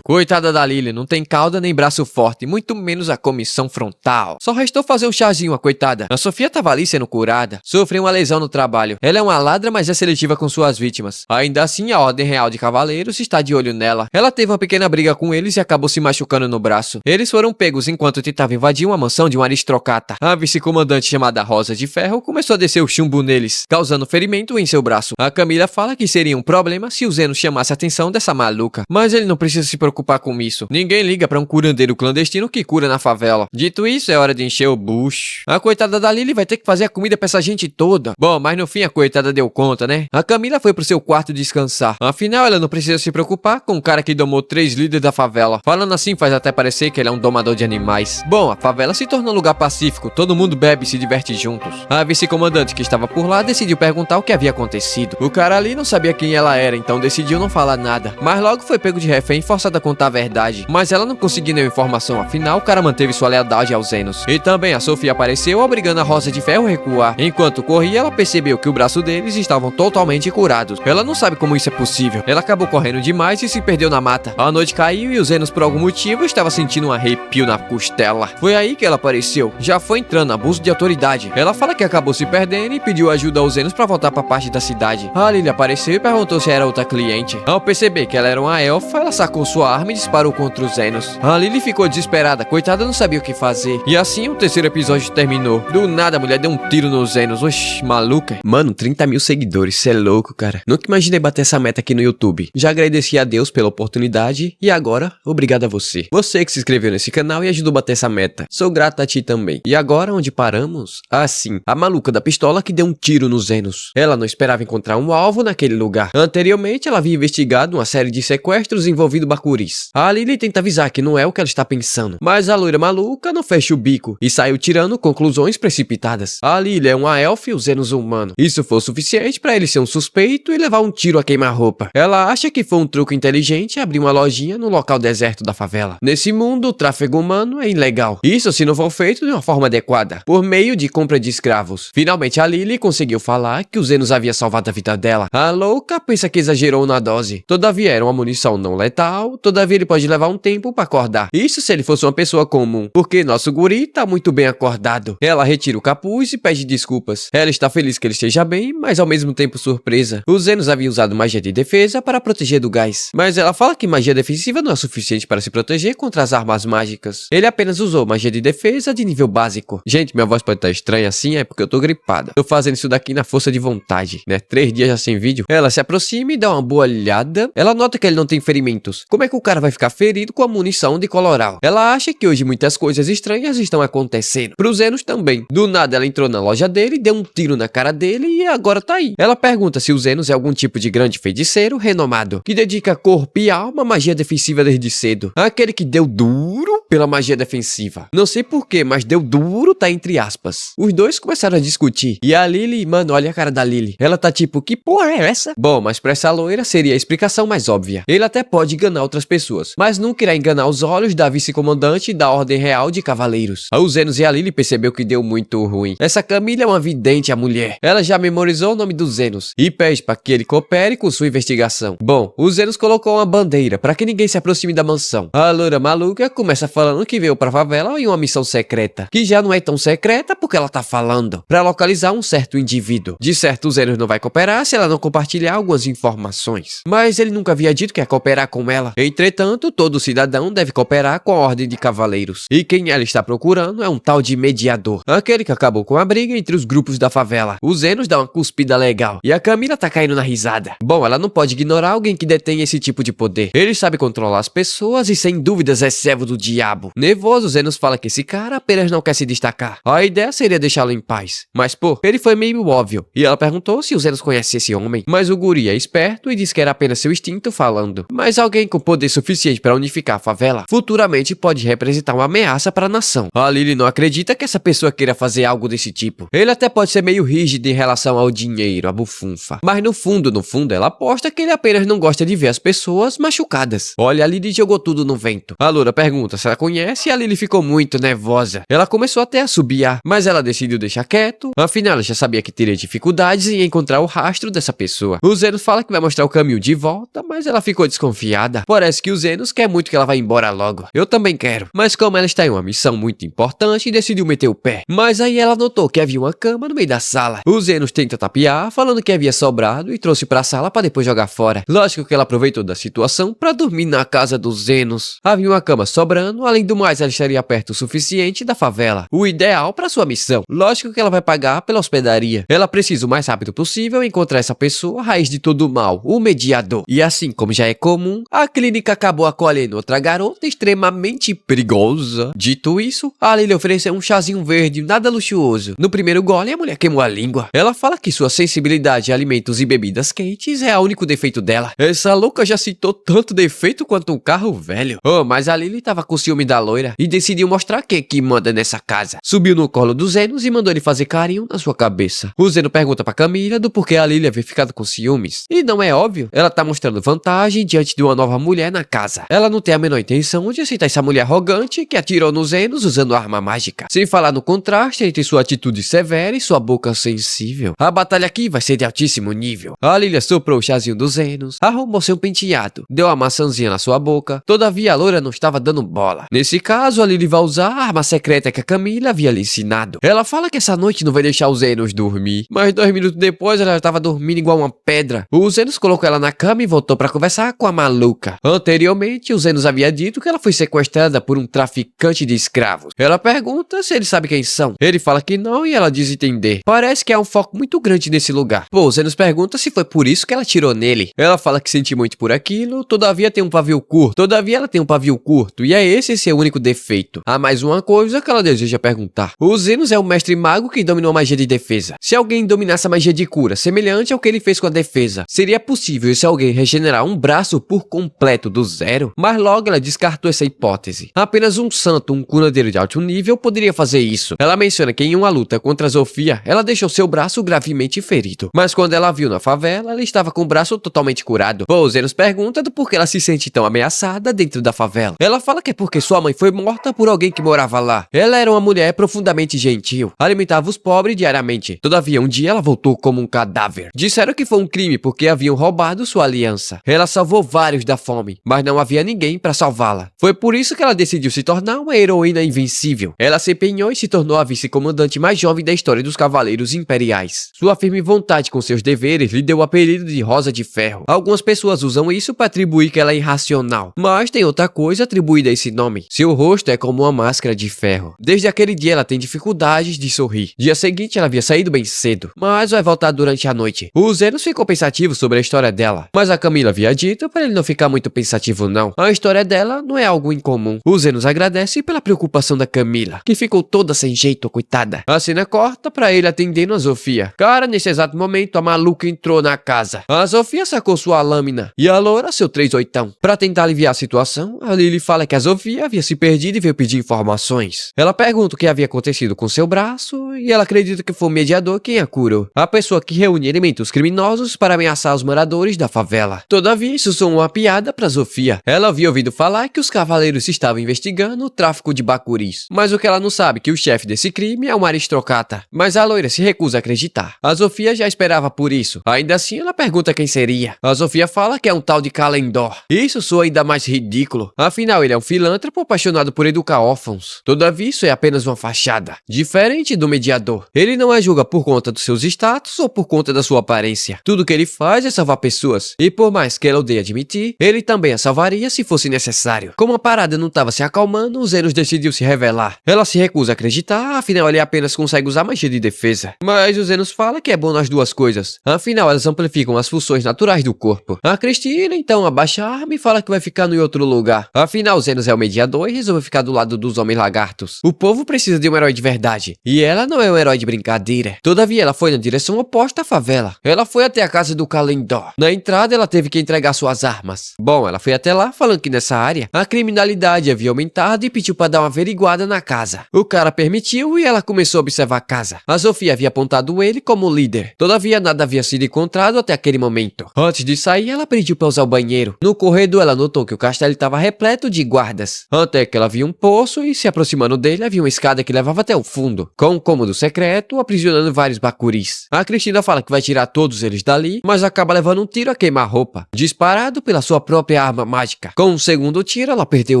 Coitada da Lily, não tem cauda nem braço forte, muito menos a comissão frontal. Só restou fazer um chazinho, a coitada. A Sofia tava ali sendo curada, sofreu uma lesão no trabalho. Ela é uma ladra, mas é seletiva com suas vítimas. Ainda assim, a Ordem Real de Cavaleiros está de olho nela. Ela teve uma pequena briga com eles e acabou se machucando no braço. Eles foram pegos enquanto tentavam invadir uma mansão de um aristocrata. A vice-comandante chamada Rosa de Ferro começou a descer o chumbo neles, causando ferimento em seu braço. A Camila fala que seria um problema se o Zeno chamasse a atenção dessa maluca, mas ele não precisa se preocupar com isso. Ninguém liga pra um curandeiro clandestino que cura na favela. Dito isso, é hora de encher o bucho. A coitada da Lily vai ter que fazer a comida pra essa gente toda. Bom, mas no fim a coitada deu conta, né? A Camila foi pro seu quarto descansar. Afinal, ela não precisa se preocupar com o cara que domou 3 líderes da favela. Falando assim, faz até parecer que ele é um domador de animais. Bom, a favela se torna um lugar pacífico. Todo mundo bebe e se diverte juntos. A vice-comandante que estava por lá decidiu perguntar o que havia acontecido. O cara ali não sabia quem ela era, então decidiu não falar nada. Mas logo foi pego de refém forçada a contar a verdade, mas ela não conseguiu nenhuma informação, afinal o cara manteve sua lealdade aos Zenos. E também a Sofia apareceu obrigando a Rosa de Ferro a recuar. Enquanto corria, ela percebeu que o braço deles estavam totalmente curados. Ela não sabe como isso é possível. Ela acabou correndo demais e se perdeu na mata. A noite caiu e os Zenos por algum motivo estava sentindo um arrepio na costela. Foi aí que ela apareceu. Já foi entrando abuso de autoridade. Ela fala que acabou se perdendo e pediu ajuda aos Zenos para voltar para parte da cidade. A Lily apareceu e perguntou se era outra cliente. Ao perceber que ela era uma elfa, ela sacou sua arma e disparou contra os Zenos. A Lily ficou desesperada, coitada, não sabia o que fazer. E assim o terceiro episódio terminou. Do nada a mulher deu um tiro nos Zenos. Oxi, maluca. Mano, 30 mil seguidores, cê é louco, cara. Nunca imaginei bater essa meta aqui no YouTube. Já agradeci a Deus pela oportunidade e agora, obrigado a você. Você que se inscreveu nesse canal e ajudou a bater essa meta. Sou grato a ti também. E agora, onde paramos? Ah, sim. A maluca da pistola que deu um tiro nos Zenos. Ela não esperava encontrar um alvo naquele lugar. Anteriormente, ela havia investigado uma série de sequestros envolvendo bacuris. A Lily tenta avisar que não é o que ela está pensando, mas a loira maluca não fecha o bico e saiu tirando conclusões precipitadas. A Lily é uma elfa e os Zenos humano. Isso foi o suficiente para ele ser um suspeito e levar um tiro a queima-roupa. Ela acha que foi um truque inteligente abrir uma lojinha no local deserto da favela. Nesse mundo, o tráfego humano é ilegal. Isso se não for feito de uma forma adequada, por meio de compra de escravos. Finalmente a Lily conseguiu falar que os Zenos havia salvado a vida dela. A louca pensa que exagerou na dose. Todavia era uma munição não letal, todavia ele pode levar um tempo para acordar. Isso se ele fosse uma pessoa comum, porque nosso guri tá muito bem acordado. Ela retira o capuz e pede desculpas. Ela está feliz que ele esteja bem, mas ao mesmo tempo surpresa. Os Zenos haviam usado magia de defesa para proteger do gás, mas ela fala que magia defensiva não é suficiente para se proteger contra as armas mágicas. Ele apenas usou magia de defesa de nível básico. Gente, minha voz pode estar estranha assim, é porque eu tô gripada. Tô fazendo isso daqui na força de vontade, né? 3 dias já sem vídeo. Ela se aproxima e dá uma boa olhada. Ela nota que ele não tem ferimento equipamentos. Como é que o cara vai ficar ferido com a munição de coloral? Ela acha que hoje muitas coisas estranhas estão acontecendo. Pro Zenos também. Do nada ela entrou na loja dele, deu um tiro na cara dele e agora tá aí. Ela pergunta se o Zenos é algum tipo de grande feiticeiro renomado, que dedica corpo e alma à magia defensiva desde cedo. Aquele que deu duro pela magia defensiva. Não sei porquê, mas deu duro tá entre aspas. Os dois começaram a discutir. E a Lily, mano, olha a cara da Lily. Ela tá tipo, que porra é essa? Bom, mas pra essa loira seria a explicação mais óbvia. Ele até pode enganar outras pessoas, mas nunca irá enganar os olhos da vice-comandante da Ordem Real de Cavaleiros. O Zenos e a Lily percebeu que deu muito ruim. Essa Camila é uma vidente, a mulher. Ela já memorizou o nome do Zenos e pede para que ele coopere com sua investigação. Bom, o Zenos colocou uma bandeira para que ninguém se aproxime da mansão. A loira maluca começa falando que veio pra favela em uma missão secreta, que já não é tão secreta porque ela tá falando, para localizar um certo indivíduo. De certo, o Zenos não vai cooperar se ela não compartilhar algumas informações. Mas ele nunca havia dito que ia cooperar com ela. Entretanto, todo cidadão deve cooperar com a Ordem de Cavaleiros. E quem ela está procurando é um tal de mediador, aquele que acabou com a briga entre os grupos da favela. O Zenos dá uma cuspida legal e a Camila tá caindo na risada. Bom, ela não pode ignorar alguém que detém esse tipo de poder. Ele sabe controlar as pessoas e sem dúvidas é servo do diabo. Nervoso, Zenos fala que esse cara apenas não quer se destacar. A ideia seria deixá-lo em paz. Mas pô, ele foi meio óbvio. E ela perguntou se o Zenos conhece esse homem. Mas o guri é esperto e diz que era apenas seu instinto falando. Mas alguém com poder suficiente para unificar a favela futuramente pode representar uma ameaça para a nação. A Lily não acredita que essa pessoa queira fazer algo desse tipo. Ele até pode ser meio rígido em relação ao dinheiro, a bufunfa. Mas no fundo, ela aposta que ele apenas não gosta de ver as pessoas machucadas. Olha, a Lily jogou tudo no vento. A loura pergunta se ela conhece e a Lily ficou muito nervosa. Ela começou até a assobiar, mas ela decidiu deixar quieto. Afinal, ela já sabia que teria dificuldades em encontrar o rastro dessa pessoa. O Zenos fala que vai mostrar o caminho de volta, mas ela ficou desconfiada. Parece que o Zenos quer muito que ela vá embora logo. Eu também quero. Mas como ela está em uma missão muito importante, decidiu meter o pé. Mas aí ela notou que havia uma cama no meio da sala. O Zenos tenta tapear, falando que havia sobrado e trouxe pra sala pra depois jogar fora. Lógico que ela aproveitou da situação pra dormir na casa do Zenos. Havia uma cama sobrando, além do mais ela estaria perto o suficiente da favela. O ideal pra sua missão. Lógico que ela vai pagar pela hospedaria. Ela precisa o mais rápido possível encontrar essa pessoa, a raiz de todo o mal, o mediador. E assim como já é comum, a clínica acabou acolhendo outra garota extremamente perigosa. Dito isso, a Lily ofereceu um chazinho verde, nada luxuoso. No primeiro gole, a mulher queimou a língua. Ela fala que sua sensibilidade a alimentos e bebidas quentes é o único defeito dela. Essa louca já citou tanto defeito quanto um carro velho. Oh, mas a Lily tava com ciúme da loira e decidiu mostrar quem que manda nessa casa. Subiu no colo do Zenos e mandou ele fazer carinho na sua cabeça. O Zeno pergunta pra Camila do porquê a Lily havia ficado com ciúmes. E não é óbvio, ela tá mostrando vantagem diante de uma nova mulher na casa. Ela não tem a menor intenção de aceitar essa mulher arrogante que atirou nos Zenos usando arma mágica. Sem falar no contraste entre sua atitude severa e sua boca sensível. A batalha aqui vai ser de altíssimo nível. A Lily soprou o chazinho dos Zenos, arrumou seu penteado, deu uma maçãzinha na sua boca. Todavia a loira não estava dando bola. Nesse caso, a Lily vai usar a arma secreta que a Camila havia lhe ensinado. Ela fala que essa noite não vai deixar os Zenos dormir, mas 2 minutos depois ela já estava dormindo igual uma pedra. O Zenos colocou ela na cama e voltou para conversar com a maluca. Anteriormente, o Zenos havia dito que ela foi sequestrada por um traficante de escravos. Ela pergunta se ele sabe quem são. Ele fala que não e ela diz entender. Parece que há um foco muito grande nesse lugar. Pô, o Zenos pergunta se foi por isso que ela tirou nele. Ela fala que sente muito por aquilo, todavia tem um pavio curto. Todavia ela tem um pavio curto e é esse seu único defeito. Há mais uma coisa que ela deseja perguntar. O Zenos é um mestre mago que dominou a magia de defesa. Se alguém dominasse a magia de cura, semelhante ao que ele fez com a defesa, seria possível esse alguém regenerar um braço por completo do zero? Mas logo ela descartou essa hipótese. Apenas um santo, um curandeiro de alto nível poderia fazer isso. Ela menciona que em uma luta contra a Zofia, ela deixou seu braço gravemente ferido. Mas quando ela viu na favela, ela estava com o braço totalmente curado. O Zenos pergunta do porquê ela se sente tão ameaçada dentro da favela. Ela fala que é porque sua mãe foi morta por alguém que morava lá. Ela era uma mulher profundamente gentil, alimentava os pobres diariamente. Todavia, um dia ela voltou como um cadáver. Disseram que foi um crime porque haviam roubado sua aliança. Ela salvou vários da fome, mas não havia ninguém para salvá-la. Foi por isso que ela decidiu se tornar uma heroína invencível. Ela se empenhou e se tornou a vice-comandante mais jovem da história dos Cavaleiros Imperiais. Sua firme vontade com seus deveres lhe deu o apelido de Rosa de Ferro. Algumas pessoas usam isso para atribuir que ela é irracional, mas tem outra coisa atribuída a esse nome. Seu rosto é como uma máscara de ferro. Desde aquele dia ela tem dificuldades de sorrir. Dia seguinte ela havia saído bem cedo, mas vai voltar durante a noite. O Zenos ficou pensativo sobre a história dela, mas a Camila havia dito para ele não ficar ficar muito pensativo não. A história dela não é algo incomum. O Zenos agradece pela preocupação da Camila, que ficou toda sem jeito, coitada. A cena corta pra ele atendendo a Sofia. Cara, nesse exato momento, a maluca entrou na casa. A Sofia sacou sua lâmina e a loura seu 38. Pra tentar aliviar a situação, a Lily fala que a Sofia havia se perdido e veio pedir informações. Ela pergunta o que havia acontecido com seu braço e ela acredita que foi o mediador quem a curou. A pessoa que reúne elementos criminosos para ameaçar os moradores da favela. Todavia, isso soou uma piada pra Sofia. Ela havia ouvido falar que os cavaleiros estavam investigando o tráfico de bacuris. Mas o que ela não sabe é que o chefe desse crime é um aristocrata. Mas a loira se recusa a acreditar. A Sofia já esperava por isso. Ainda assim, ela pergunta quem seria. A Sofia fala que é um tal de Calendor. Isso soa ainda mais ridículo. Afinal, ele é um filântropo apaixonado por educar órfãos. Todavia, isso é apenas uma fachada. Diferente do mediador. Ele não a julga por conta dos seus status ou por conta da sua aparência. Tudo que ele faz é salvar pessoas. E por mais que ela odeie admitir, ele também a salvaria se fosse necessário. Como a parada não estava se acalmando, o Zenos decidiu se revelar. Ela se recusa a acreditar, afinal ele apenas consegue usar magia de defesa. Mas o Zenos fala que é bom nas duas coisas. Afinal, elas amplificam as funções naturais do corpo. A Cristina então abaixa a arma e fala que vai ficar em outro lugar. Afinal, o Zenos é o mediador e resolve ficar do lado dos homens lagartos. O povo precisa de um herói de verdade. E ela não é um herói de brincadeira. Todavia, ela foi na direção oposta à favela. Ela foi até a casa do Calendor. Na entrada, ela teve que entregar suas armas. Bom, ela foi até lá falando que nessa área a criminalidade havia aumentado e pediu para dar uma averiguada na casa. O cara permitiu e ela começou a observar a casa. A Sofia havia apontado ele como líder. Todavia, nada havia sido encontrado até aquele momento. Antes de sair, ela pediu para usar o banheiro. No corredor, ela notou que o castelo estava repleto de guardas. Até que ela viu um poço e, se aproximando dele, havia uma escada que levava até o fundo, com um cômodo secreto, aprisionando vários bacuris. A Cristina fala que vai tirar todos eles dali, mas acaba levando um tiro a queima-roupa, disparado pela sua própria arma mágica. Com um segundo tiro, ela perdeu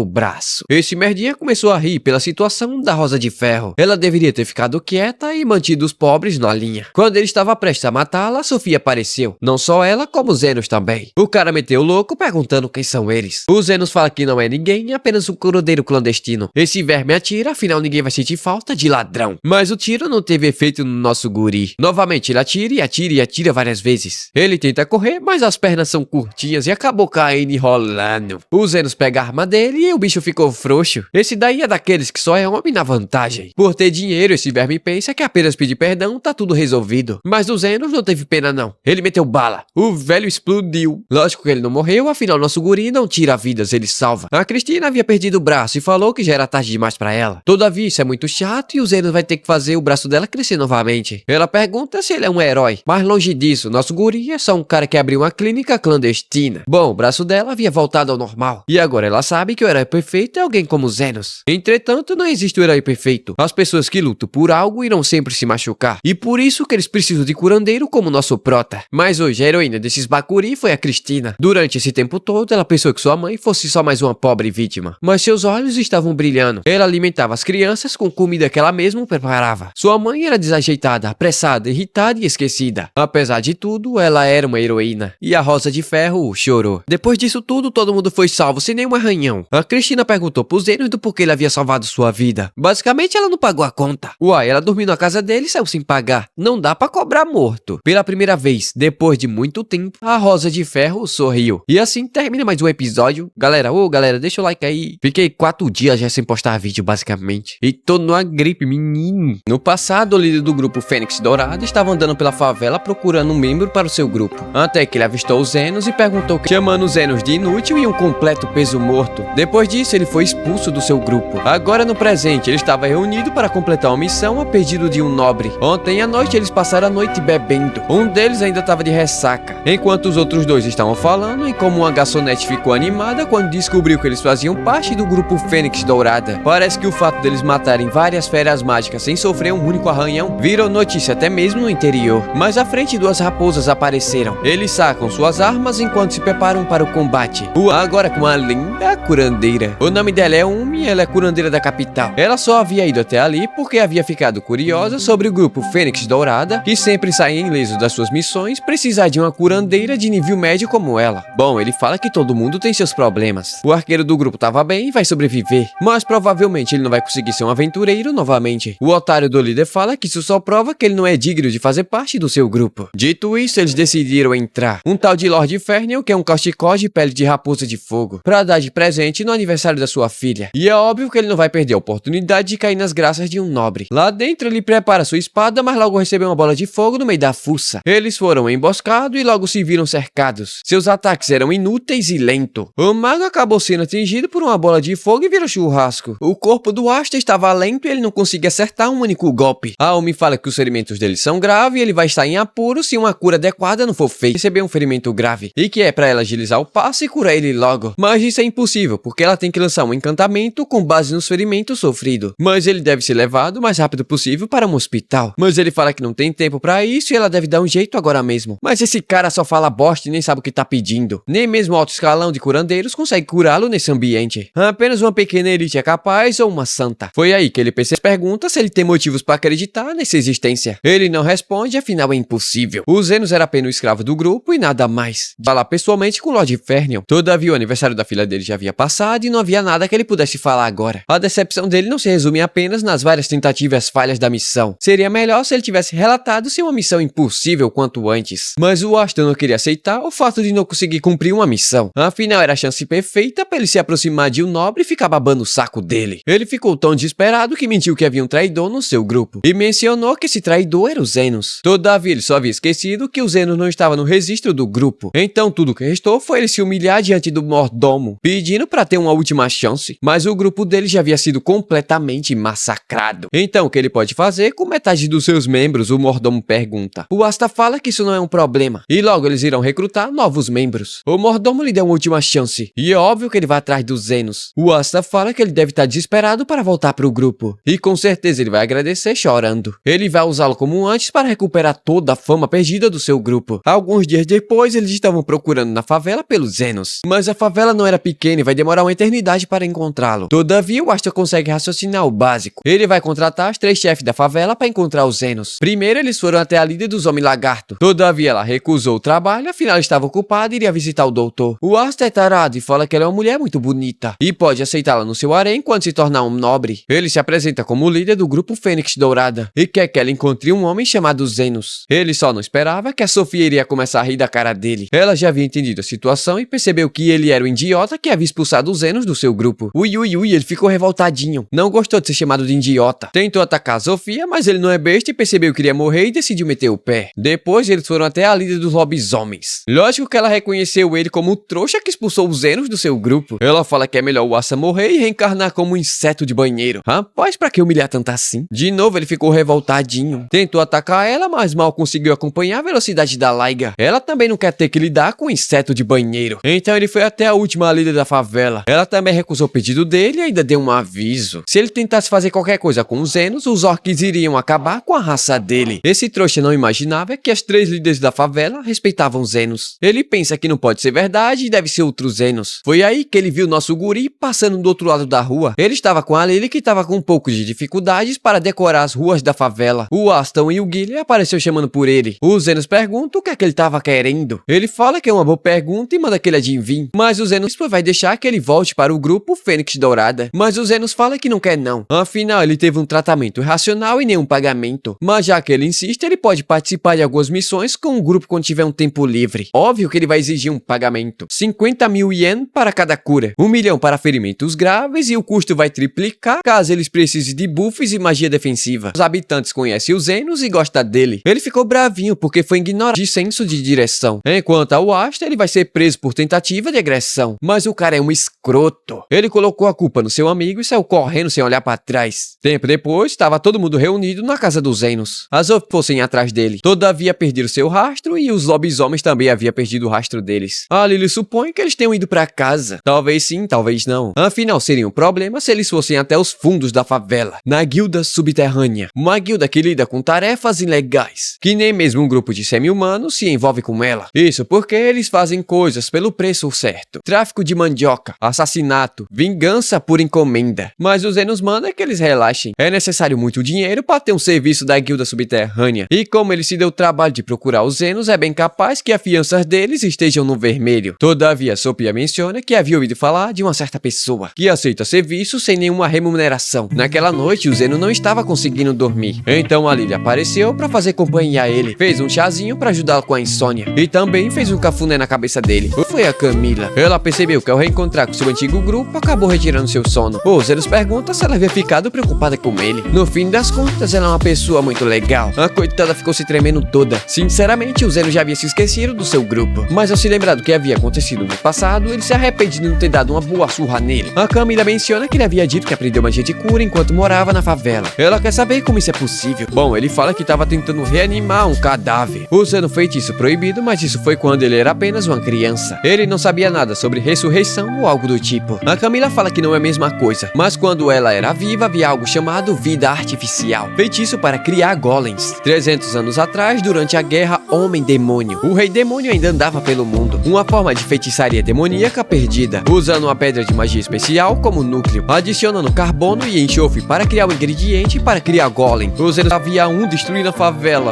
o braço. Esse merdinha começou a rir pela situação da Rosa de Ferro. Ela deveria ter ficado quieta e mantido os pobres na linha. Quando ele estava prestes a matá-la, Sofia apareceu. Não só ela, como Zenos também. O cara meteu o louco perguntando quem são eles. O Zenos fala que não é ninguém, apenas um curandeiro clandestino. Esse verme atira, afinal ninguém vai sentir falta de ladrão. Mas o tiro não teve efeito no nosso guri. Novamente ele atira e atira e atira várias vezes. Ele tenta correr, mas as pernas são curtinhas e acabou caindo e rolando. O Zenos pega a arma dele e o bicho ficou frouxo. Esse daí é daqueles que só é homem na vantagem. Por ter dinheiro, esse verme pensa que apenas pedir perdão tá tudo resolvido. Mas o Zenos não teve pena não. Ele meteu bala. O velho explodiu. Lógico que ele não morreu, afinal nosso guri não tira vidas, ele salva. A Cristina havia perdido o braço e falou que já era tarde demais pra ela. Todavia isso é muito chato e o Zenos vai ter que fazer o braço dela crescer novamente. Ela pergunta se ele é um herói. Mas longe disso, nosso guri é só um cara que abriu uma clínica clandestina. Bom, o braço dela havia voltado ao normal. E agora ela sabe que o herói perfeito é alguém como Zenos. Entretanto, não existe o herói perfeito. As pessoas que lutam por algo irão sempre se machucar. E por isso que eles precisam de curandeiro como nosso prota. Mas hoje a heroína desses bacuri foi a Cristina. Durante esse tempo todo, ela pensou que sua mãe fosse só mais uma pobre vítima. Mas seus olhos estavam brilhando. Ela alimentava as crianças com comida que ela mesma preparava. Sua mãe era desajeitada, apressada, irritada e esquecida. Apesar de tudo, ela era uma heroína. E a Rosa de Ferro chorou. Depois disso tudo, todo mundo foi salvo sem nenhum arranhão. A Cristina perguntou pro Zenos do porquê ele havia salvado sua vida. Basicamente, ela não pagou a conta. Uai, ela dormiu na casa dele e saiu sem pagar. Não dá pra cobrar morto. Pela primeira vez, depois de muito tempo, a Rosa de Ferro sorriu. E assim termina mais um episódio. Galera, galera, deixa o like aí. Fiquei 4 dias já sem postar vídeo, basicamente. E tô numa gripe, menino. No passado, o líder do grupo Fênix Dourado estava andando pela favela procurando um membro para o seu grupo. Até que ele avistou os Zenos e perguntou que, chamando os Zenos de inútil e um completo peso morto. Depois disso, ele foi expulso do seu grupo. Agora, no presente, ele estava reunido para completar uma missão a pedido de um nobre. Ontem à noite, eles passaram a noite bebendo. Um deles ainda estava de ressaca, enquanto os outros dois estavam falando, e como uma garçonete ficou animada quando descobriu que eles faziam parte do grupo Fênix Dourada. Parece que o fato deles matarem várias feras mágicas sem sofrer um único arranhão virou notícia até mesmo no interior. Mas à frente, 2 raposas apareceram. Eles sacam suas armas enquanto se preparam para o combate. Agora com uma linda curandeira. O nome dela é Umi e ela é curandeira da capital. Ela só havia ido até ali porque havia ficado curiosa sobre o grupo Fênix Dourada, que sempre sai ileso das suas missões, precisar de uma curandeira de nível médio como ela. Bom, ele fala que todo mundo tem seus problemas. O arqueiro do grupo tava bem e vai sobreviver, mas provavelmente ele não vai conseguir ser um aventureiro novamente. O otário do líder fala que isso só prova que ele não é digno de fazer parte do seu grupo. Dito isso, eles decidiram entrar. Um tal de Lord Ferniel, que é um causticólogo pacote de pele de raposa de fogo pra dar de presente no aniversário da sua filha. E é óbvio que ele não vai perder a oportunidade de cair nas graças de um nobre. Lá dentro ele prepara sua espada, mas logo recebeu uma bola de fogo no meio da fuça. Eles foram emboscados e logo se viram cercados. Seus ataques eram inúteis e lentos. O mago acabou sendo atingido por uma bola de fogo e virou churrasco. O corpo do Asta estava lento e ele não conseguia acertar um único golpe. A Aumi fala que os ferimentos dele são graves e ele vai estar em apuro se uma cura adequada não for feita. Recebeu um ferimento grave e que é pra ela agilizar o passo e curar ele logo. Mas isso é impossível, porque ela tem que lançar um encantamento com base nos ferimentos sofridos. Mas ele deve ser levado o mais rápido possível para um hospital. Mas ele fala que não tem tempo pra isso e ela deve dar um jeito agora mesmo. Mas esse cara só fala bosta e nem sabe o que tá pedindo. Nem mesmo o alto escalão de curandeiros consegue curá-lo nesse ambiente. Apenas uma pequena elite é capaz ou uma santa. Foi aí que ele pergunta se ele tem motivos para acreditar nessa existência. Ele não responde, afinal é impossível. O Zenos era apenas um escravo do grupo e nada mais. Falar pessoalmente com o Lord Fernion. Todavia o aniversário da filha dele já havia passado e não havia nada que ele pudesse falar agora. A decepção dele não se resume apenas nas várias tentativas falhas da missão. Seria melhor se ele tivesse relatado ser uma missão impossível quanto antes. Mas o Aston não queria aceitar o fato de não conseguir cumprir uma missão. Afinal era a chance perfeita para ele se aproximar de um nobre e ficar babando o saco dele. Ele ficou tão desesperado que mentiu que havia um traidor no seu grupo. E mencionou que esse traidor era o Zenos. Todavia ele só havia esquecido que o Zenos não estava no registro do grupo. Então tudo que restou foi ele se humilhar diante do mordomo, pedindo para ter uma última chance. Mas o grupo dele já havia sido completamente massacrado. Então o que ele pode fazer com metade dos seus membros? O mordomo pergunta. O Asta fala que isso não é um problema. E logo eles irão recrutar novos membros. O mordomo lhe deu uma última chance. E é óbvio que ele vai atrás do Zenos. O Asta fala que ele deve estar desesperado para voltar para o grupo. E com certeza ele vai agradecer chorando. Ele vai usá-lo como antes para recuperar toda a fama perdida do seu grupo. Alguns dias depois eles estavam procurando na favela pelo Zenos. Mas a favela não era pequena e vai demorar uma eternidade para encontrá-lo. Todavia o Asta consegue raciocinar o básico. Ele vai contratar os 3 chefes da favela para encontrar os Zenos. Primeiro eles foram até a líder dos Homem-Lagarto. Todavia ela recusou o trabalho, afinal estava ocupada e iria visitar o doutor. O Asta é tarado e fala que ela é uma mulher muito bonita e pode aceitá-la no seu harém quando se tornar um nobre. Ele se apresenta como líder do grupo Fênix Dourada e quer que ela encontre um homem chamado Zenos. Ele só não esperava que a Sofia iria começar a rir da cara dele. Ela já havia entendido a situação e percebeu que ele era o idiota que havia expulsado os Zenos do seu grupo. Ele ficou revoltadinho. Não gostou de ser chamado de idiota. Tentou atacar a Sofia, mas ele não é besta e percebeu que iria morrer e decidiu meter o pé. Depois eles foram até a líder dos lobisomens. Lógico que ela reconheceu ele como o trouxa que expulsou os Zenos do seu grupo. Ela fala que é melhor o Asa morrer e reencarnar como um inseto de banheiro. Rapaz, pra que humilhar tanto assim? De novo ele ficou revoltadinho. Tentou atacar ela, mas mal conseguiu acompanhar a velocidade da Laiga. Ela também não quer ter que lidar com um inseto de banheiro. Então ele foi até a última líder da favela. Ela também recusou o pedido dele e ainda deu um aviso. Se ele tentasse fazer qualquer coisa com os Zenos, os orcs iriam acabar com a raça dele. Esse trouxa não imaginava que as 3 líderes da favela respeitavam os Zenos. Ele pensa que não pode ser verdade e deve ser outro Zenos. Foi aí que ele viu nosso guri passando do outro lado da rua. Ele estava com a Lily que estava com um pouco de dificuldades para decorar as ruas da favela. O Aston e o Guilherme apareceu chamando por ele. O Zenos pergunta o que é que ele estava querendo. Ele fala que é uma boa pergunta e manda que ele adivinhe. Mas o Zenos vai deixar que ele volte para o grupo Fênix Dourada. Mas o Zenos fala que não quer não. Afinal, ele teve um tratamento irracional e nenhum pagamento. Mas já que ele insiste, ele pode participar de algumas missões com o grupo quando tiver um tempo livre. Óbvio que ele vai exigir um pagamento. 50.000 ien para cada cura. 1 milhão para ferimentos graves e o custo vai triplicar caso eles precisem de buffs e magia defensiva. Os habitantes conhecem o Zenos e gostam dele. Ele ficou bravinho porque foi ignorado de senso de direção. Enquanto ao Asta, ele vai ser preso por tentativa de agressão. Mas o cara é um escroto. Ele colocou a culpa no seu amigo e saiu correndo sem olhar para trás. Tempo depois, estava todo mundo reunido na casa dos Zenos. As outras fossem atrás dele. Todavia perderam seu rastro e os lobisomens também haviam perdido o rastro deles. A Lily supõe que eles tenham ido para casa. Talvez sim, talvez não. Afinal, seria um problema se eles fossem até os fundos da favela, na guilda subterrânea. Uma guilda que lida com tarefas ilegais, que nem mesmo um grupo de semi-humanos se envolve com ela. Isso porque eles fazem coisas pelo preço certo. Tráfico de mandioca, assassinato, vingança por encomenda. Mas os Zenos mandam que eles relaxem. É necessário muito dinheiro para ter um serviço da guilda subterrânea. E como ele se deu o trabalho de procurar os Zenos, é bem capaz que as fianças deles estejam no vermelho. Todavia, Sophia menciona que havia ouvido falar de uma certa pessoa que aceita serviço sem nenhuma remuneração. Naquela noite, o Zeno não estava conseguindo dormir. Então a Lily apareceu para fazer companhia a ele. Fez um chazinho para ajudá-lo com a insônia. E também fez um cafuné na cabeça dele. dele. Foi a Camila. Ela percebeu que ao reencontrar com seu antigo grupo, acabou retirando seu sono. O Zenos pergunta se ela havia ficado preocupada com ele. No fim das contas, ela é uma pessoa muito legal. A coitada ficou se tremendo toda. Sinceramente, o Zenos já havia se esquecido do seu grupo. Mas ao se lembrar do que havia acontecido no passado, ele se arrepende de não ter dado uma boa surra nele. A Camila menciona que ele havia dito que aprendeu magia de cura enquanto morava na favela. Ela quer saber como isso é possível. Bom, ele fala que estava tentando reanimar um cadáver, usando um feitiço proibido, mas isso foi quando ele era apenas uma criança. Ele não sabia nada sobre ressurreição ou algo do tipo. A Camila fala que não é a mesma coisa, mas quando ela era viva havia algo chamado vida artificial, feitiço para criar golems. 300 anos atrás, durante a guerra Homem-Demônio, o Rei Demônio ainda andava pelo mundo, uma forma de feitiçaria demoníaca perdida, usando uma pedra de magia especial como núcleo, adicionando carbono e enxofre para criar o ingrediente para criar golem. Os Zenos havia destruindo a favela.